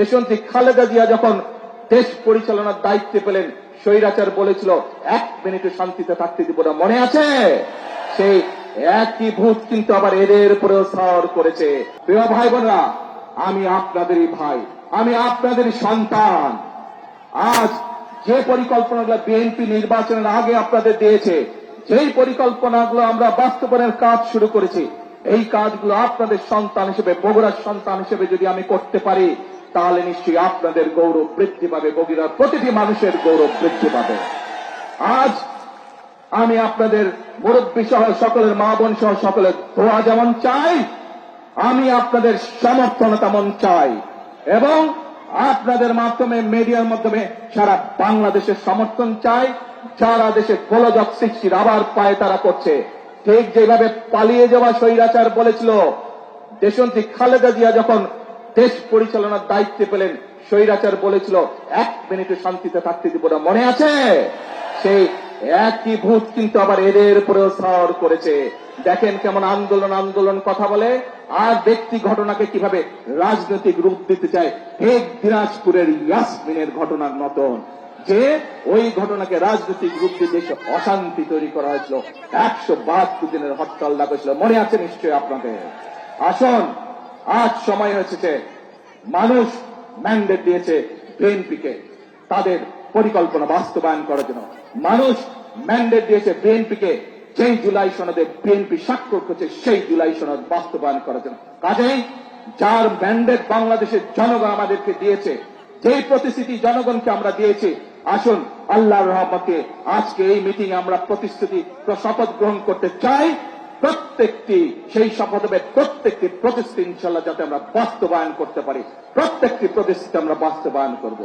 দেশনেত্রী খালেদা জিয়া যখন দেশ পরিচালনার দায়িত্বে পেলেন, স্বৈরাচার বলেছিল 1 মিনিটও শান্তিতে থাকতে দিব না, মনে আছে? সেই একই ভূত কিন্তু আবার এদের উপরেও সওয়ার করেছে। প্রিয় ভাই বোনরা, আমি আপনাদেরই ভাই, আমি আপনাদেরই সন্তান। আজ যে পরিকল্পনাগুলো বিএনপি নির্বাচনের আগে আপনাদের দিয়েছে, যেই পরিকল্পনাগুলো আমরা বাস্তবায়নের কাজ শুরু করেছি, এই কাজগুলো আপনাদের সন্তান হিসেবে, বগুড়ার সন্তান হিসেবে যদি আমি করতে পারি, তাহলে নিশ্চয়ই আপনাদের গৌরব বৃদ্ধি পাবে, বগুড়ার প্রতিটি মানুষের গৌরব বৃদ্ধি পাবে। আজ আমি আপনাদের মুরব্বী সহ সকলের, মা বোন সহ সকলের দোয়া যেমন চাই, আমি আপনাদের সমর্থন তেমন চাই, এবং আপনাদের মাধ্যমে, মিডিয়ার মাধ্যমে সারা বাংলাদেশের সমর্থন চাই। যারা দেশে গোলযোগ সৃষ্টির আবার পায় তারা করছে, ঠিক যেভাবে পালিয়ে যাওয়া স্বৈরাচার বলেছিল, দেশনেত্রী খালেদা জিয়া যখন দেশ পরিচালনার দায়িত্বে পেলেন, স্বৈরাচার বলেছিল 1 মিনিটও শান্তিতে থাকতে দিব না, মনে আছে? সেই একই ভূত কিন্তু আবার এদের উপরেও সওয়ার করেছে। দেখেন কেমন আন্দোলন আন্দোলন কথা বলে, আর ব্যক্তি ঘটনাকে কিভাবে রাজনৈতিক রূপ দিতে চায়, ঠিক দিনাজপুরের ইয়াসমিনের ঘটনার মতন, যে ওই ঘটনাকে রাজনৈতিক রূপ দিয়ে দেশে অশান্তি তৈরি করা হয়েছিল, 172 দিনের হরতাল ডাকা হয়েছিল, মনে আছে নিশ্চয়ই আপনাদের। আসুন, আজ সময় হয়েছে, মানুষ ম্যান্ডেট দিয়েছে বিএনপিকে তাদের পরিকল্পনা বাস্তবায়ন করার জন্য। মানুষ ম্যান্ডেট দিয়েছে বিএনপিকে যেই জুলাই সনদে বিএনপি স্বাক্ষর করছে সেই জুলাই সনদ বাস্তবায়ন করার জন্য। কাজেই যার ম্যান্ডেট বাংলাদেশের জনগণ আমাদেরকে দিয়েছে, যেই প্রতিশ্রুতি জনগণকে আমরা দিয়েছি, আসুন আল্লাহর রহমতে আজকে এই মিটিং আমরা প্রতিশ্রুতি শপথ গ্রহণ করতে চাই। প্রত্যেকটি সেই শপথের প্রত্যেকটি প্রতিশ্রুতি ইনশাআল্লাহ যাতে আমরা বাস্তবায়ন করতে পারি, প্রত্যেকটি প্রতিশ্রুতি আমরা বাস্তবায়ন করব।